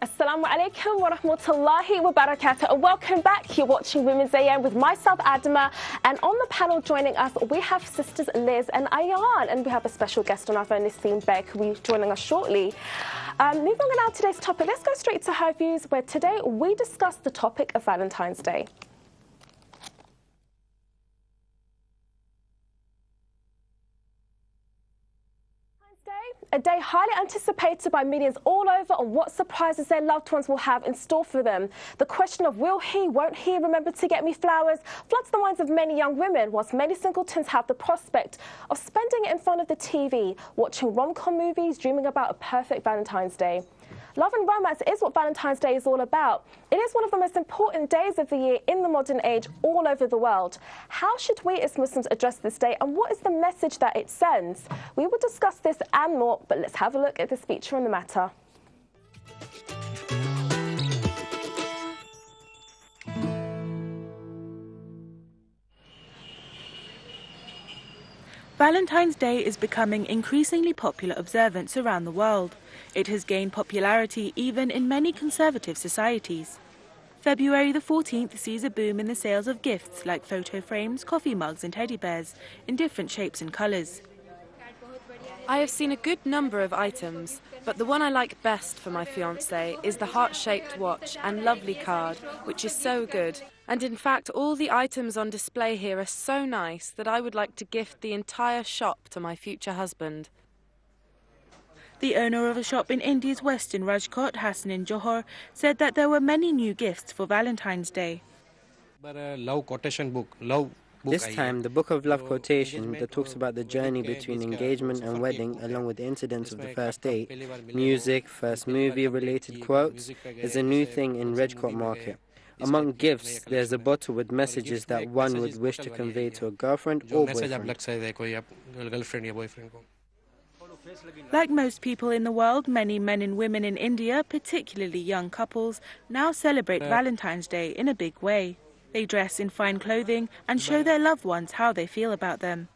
Assalamu alaikum wa rahmatullahi wa barakatuh. Welcome back. You're watching Women's AM with myself, Adama, and on the panel joining us, we have sisters Liz and Ayan, and we have a special guest on our phone, Naseem Beg, who will be joining us shortly. Moving on now to today's topic, let's go straight to her views, where today we discuss the topic of Valentine's Day. A day highly anticipated by millions all over on what surprises their loved ones will have in store for them. The question of will he, won't he remember to get me flowers floods the minds of many young women, whilst many singletons have the prospect of spending it in front of the TV, watching rom-com movies, dreaming about a perfect Valentine's Day. Love and romance is what Valentine's Day is all about. It is one of the most important days of the year in the modern age all over the world. How should we as Muslims address this day, and what is the message that it sends? We will discuss this and more, but let's have a look at this feature on the matter. Valentine's Day is becoming increasingly popular observance around the world. It has gained popularity even in many conservative societies. February the 14th sees a boom in the sales of gifts like photo frames, coffee mugs and teddy bears in different shapes and colours. I have seen a good number of items, but the one I like best for my fiancé is the heart-shaped watch and lovely card, which is so good. And in fact, all the items on display here are so nice that I would like to gift the entire shop to my future husband. The owner of a shop in India's western Rajkot, Hassan in Johor, said that there were many new gifts for Valentine's Day. This time, the Book of Love quotation that talks about the journey between engagement and wedding, along with the incidents of the first date, music, first movie-related quotes, is a new thing in Rajkot market. Among gifts, there's a bottle with messages that one would wish to convey to a girlfriend or boyfriend. Like most people in the world, many men and women in India, particularly young couples, now celebrate Valentine's Day in a big way. They dress in fine clothing and show their loved ones how they feel about them.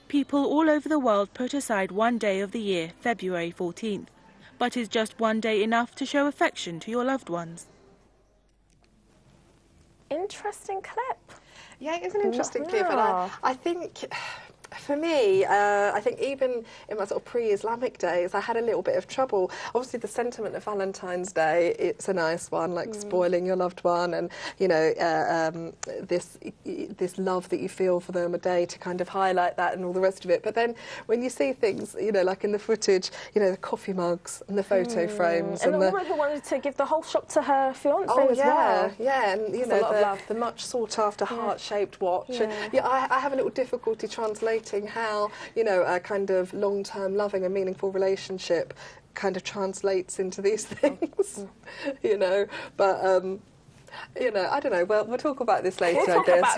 People all over the world put aside one day of the year, February 14th. But is just one day enough to show affection to your loved ones? Interesting clip. Yeah, it is an interesting clip, and I think, for me, I think even in my sort of pre-Islamic days, I had a little bit of trouble. Obviously, the sentiment of Valentine's Day, it's a nice one, like spoiling your loved one, and you know, this love that you feel for them, a day to kind of highlight that and all the rest of it. But then when you see things, you know, like in the footage, you know, the coffee mugs and the photo frames, and the woman who wanted to give the whole shop to her fiancé as well. Yeah, and you know, the much sought after heart-shaped watch. And, I have a little difficulty translating how, you know, a kind of long-term loving and meaningful relationship kind of translates into these things, you know, but you know, I don't know. Well, we'll talk about this later, I guess.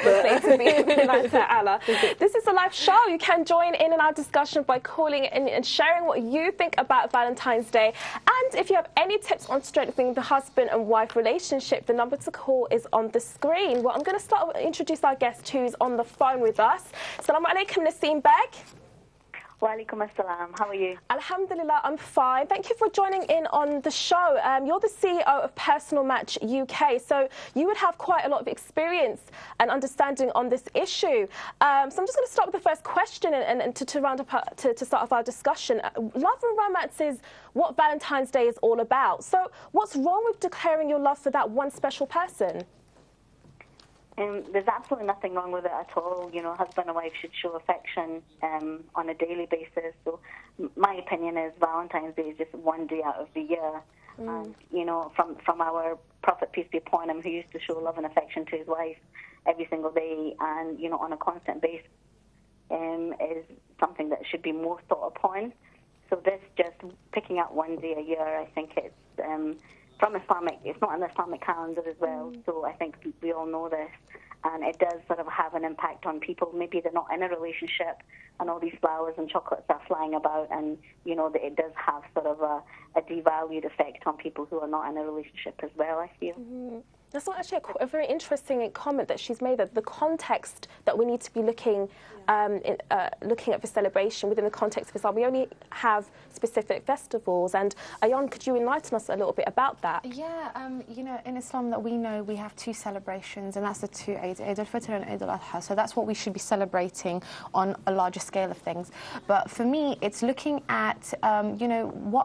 This is a live show. You can join in our discussion by calling in and sharing what you think about Valentine's Day. And if you have any tips on strengthening the husband and wife relationship, the number to call is on the screen. Well, I'm going to start with introduce our guest who's on the phone with us. Assalamu alaikum, Naseem Beg. Wa alaikum assalam. How are you? Alhamdulillah, I'm fine. Thank you for joining in on the show. You're the CEO of Personal Match UK, so you would have quite a lot of experience and understanding on this issue. So I'm just going to start with the first question and to round up to start off our discussion. Love and romance is what Valentine's Day is all about. So what's wrong with declaring your love for that one special person? There's absolutely nothing wrong with it at all. You know, husband and wife should show affection on a daily basis. So my opinion is Valentine's Day is just one day out of the year. And, you know, from our Prophet, peace be upon him, who used to show love and affection to his wife every single day and, you know, on a constant basis, is something that should be more thought upon. So this just picking out one day a year, I think it's... from Islamic, it's not an Islamic calendar as well, so I think we all know this, and it does sort of have an impact on people. Maybe they're not in a relationship, and all these flowers and chocolates are flying about, and you know that it does have sort of a devalued effect on people who are not in a relationship as well, I feel. That's not actually a very interesting comment that she's made, that the context that we need to be looking looking at the celebration within the context of Islam. We only have specific festivals, and Ayan, could you enlighten us a little bit about that? Yeah, you know, in Islam that we know, we have two celebrations, and that's the two Eids, Eid al-Fitr and Eid al-Adha. So that's what we should be celebrating on a larger scale of things. But for me, it's looking at, you know,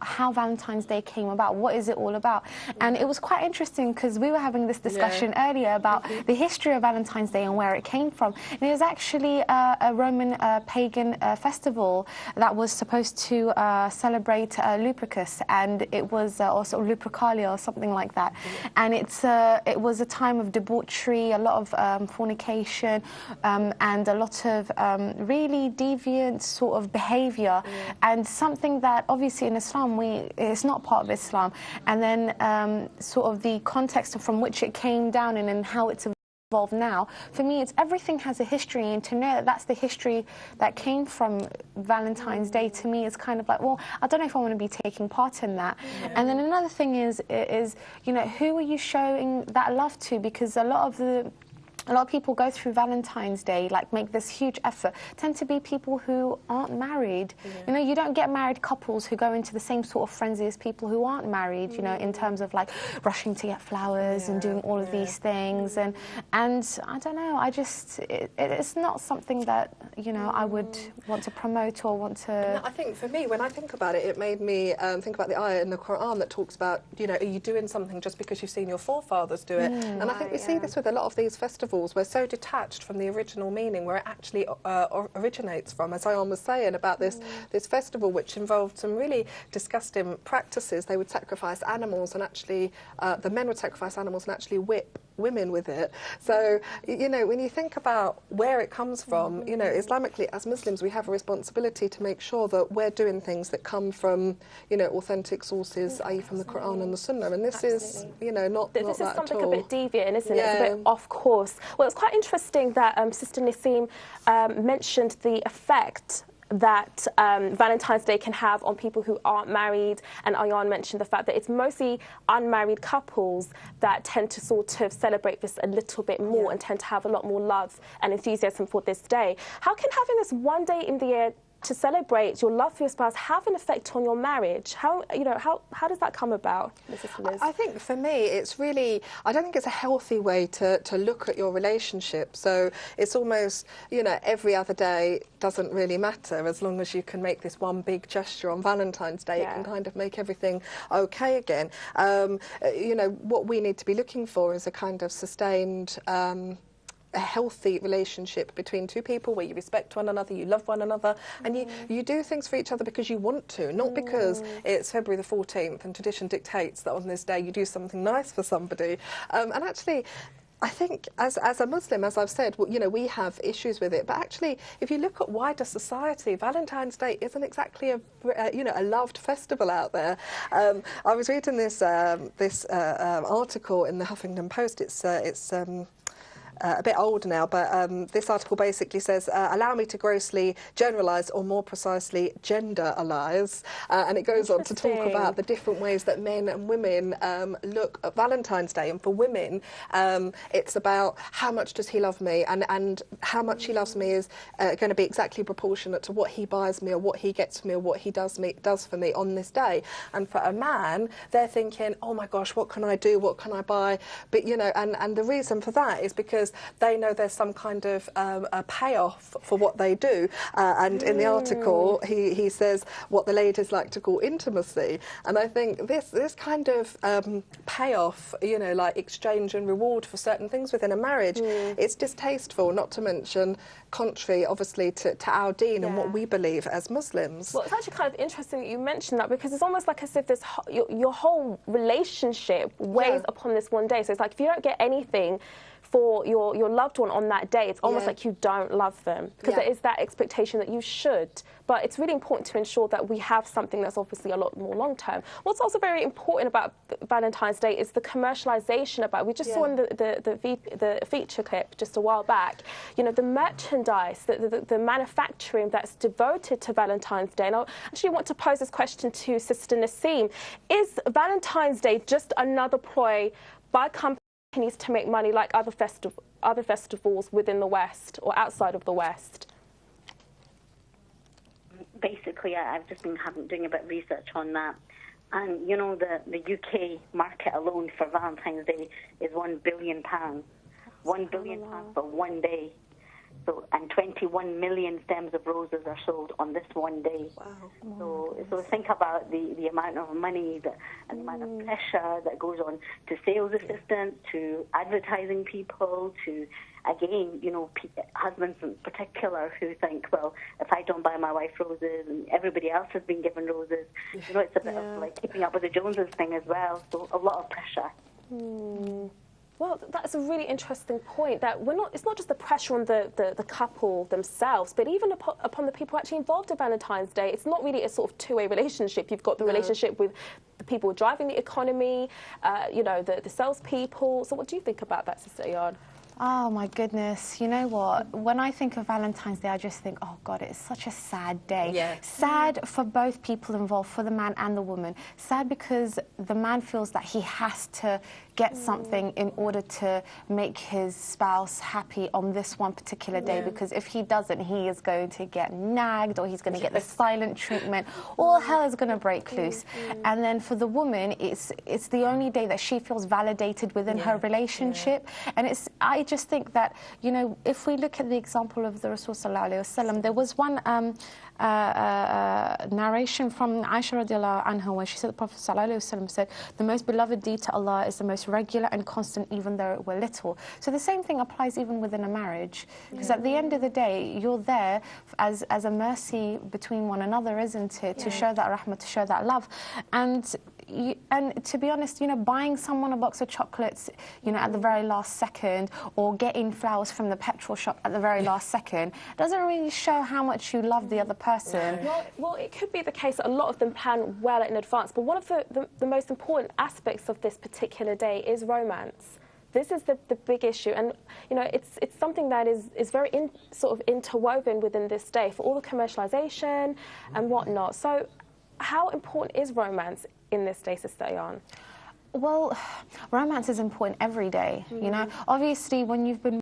how Valentine's Day came about. What is it all about? And it was quite interesting because we were having this discussion earlier about the history of Valentine's Day and where it came from. And it was actually a Roman pagan festival that was supposed to celebrate Lupercus, and it was also Lupercalia or something like that. And it was a time of debauchery, a lot of fornication, and a lot of really deviant sort of behaviour, and something that obviously in Islam it's not part of Islam. And then sort of the context from which it came down and how it's evolved now. For me, it's everything has a history, and to know that that's the history that came from Valentine's Day, to me is kind of like, well, I don't know if I want to be taking part in that. And then another thing is, you know, who are you showing that love to? Because a lot of people go through Valentine's Day, like make this huge effort, tend to be people who aren't married. You know, you don't get married couples who go into the same sort of frenzy as people who aren't married, you know, in terms of like rushing to get flowers and doing all of these things. And I don't know, it's not something that, you know, I would want to promote or want to... No, I think for me, when I think about it, it made me think about the ayah in the Quran that talks about, you know, are you doing something just because you've seen your forefathers do it? And I think we see this with a lot of these festivals. We're so detached from the original meaning, where it actually originates from. As Ayan was saying about this festival, which involved some really disgusting practices. They would sacrifice animals, and actually the men would sacrifice animals and actually whip women with it. So, you know, when you think about where it comes from, you know, Islamically, as Muslims, we have a responsibility to make sure that we're doing things that come from, you know, authentic sources, i.e. from the Quran and the Sunnah. And this is, you know, not that at all. This is something a bit deviant, isn't it? It's a bit off course. Well, it's quite interesting that Sister Naseem mentioned the effect that Valentine's Day can have on people who aren't married, and Ayan mentioned the fact that it's mostly unmarried couples that tend to sort of celebrate this a little bit more and tend to have a lot more love and enthusiasm for this day. How can having this one day in the year to celebrate your love for your spouse have an effect on your marriage? How, you know, how does that come about, Mrs. Liz? I think for me, it's really, I don't think it's a healthy way to look at your relationship. So it's almost, you know, every other day doesn't really matter, as long as you can make this one big gesture on Valentine's Day. It can kind of make everything okay again. You know, what we need to be looking for is a kind of sustained a healthy relationship between two people where you respect one another, you love one another, and you do things for each other because you want to, not because it's February the 14th and tradition dictates that on this day you do something nice for somebody. And actually, I think as a Muslim, as I've said, you know, we have issues with it. But actually, if you look at wider society, Valentine's Day isn't exactly you know, a loved festival out there. I was reading this article in the Huffington Post. It's a bit old now, but this article basically says, allow me to grossly generalise, or more precisely, genderalise. And it goes on to talk about the different ways that men and women look at Valentine's Day. And for women, it's about how much does he love me, and how much he loves me is going to be exactly proportionate to what he buys me, or what he gets for me, or what he does for me on this day. And for a man, they're thinking, oh my gosh, what can I do? What can I buy? But, you know, and the reason for that is because they know there's some kind of a payoff for what they do. And in the article, he says what the ladies like to call intimacy. And I think this kind of payoff, you know, like exchange and reward for certain things within a marriage, it's distasteful, not to mention contrary, obviously, to our deen and what we believe as Muslims. Well, it's actually kind of interesting that you mentioned that, because it's almost like as if this your whole relationship weighs upon this one day. So it's like if you don't get anything for your loved one on that day, it's almost like you don't love them, because there is that expectation that you should. But it's really important to ensure that we have something that's obviously a lot more long term. What's also very important about Valentine's Day is the commercialization about. We just saw in the feature clip just a while back, you know, the merchandise, the manufacturing that's devoted to Valentine's Day. And I actually want to pose this question to Sister Naseem: is Valentine's Day just another ploy by companies needs to make money like other festivals within the West or outside of the West? Basically, I've just been doing a bit of research on that. And, you know, the UK market alone for Valentine's Day is £1 billion. £1 billion for one day. So, and 21 million stems of roses are sold on this one day. Wow. So think about the amount of money and the amount of pressure that goes on to sales assistants, to advertising people, to, again, you know, husbands in particular who think, well, if I don't buy my wife roses and everybody else has been given roses, you know, it's a bit of like keeping up with the Joneses thing as well. So a lot of pressure. Well, that's a really interesting point, that it's not just the pressure on the couple themselves, but even upon the people actually involved in Valentine's Day. It's not really a sort of two-way relationship. You've got the relationship with the people driving the economy, you know, the salespeople. So what do you think about that, Sister Ayaan? Oh, my goodness. You know what? When I think of Valentine's Day, I just think, oh, God, it's such a sad day. Yeah. Sad for both people involved, for the man and the woman. Sad because the man feels that he has to get something in order to make his spouse happy on this one particular day, because if he doesn't, he is going to get nagged, or he's going to get the silent treatment. All hell is going to break loose. And then for the woman, it's the only day that she feels validated within her relationship. And I just think that, you know, if we look at the example of the Rasul sallallahu alaihi wasallam, there was one narration from Aisha radiallahu anha where she said the Prophet sallallahu alaihi wasallam said, the most beloved deed to Allah is the most regular and constant, even though it were little. So the same thing applies even within a marriage, because at the end of the day, you're there as a mercy between one another, isn't it? To show that rahmah, to show that love. And to be honest, you know, buying someone a box of chocolates, you know, at the very last second, or getting flowers from the petrol shop at the very last second, doesn't really show how much you love the other person. Well, it could be the case that a lot of them plan well in advance, but one of the most important aspects of this particular day is romance. This is the big issue, and you know, it's something that is very sort of interwoven within this day for all the commercialization and whatnot. So how important is romance in this day, Sister Ayaan? Well, romance is important every day, you know. Obviously, when you've been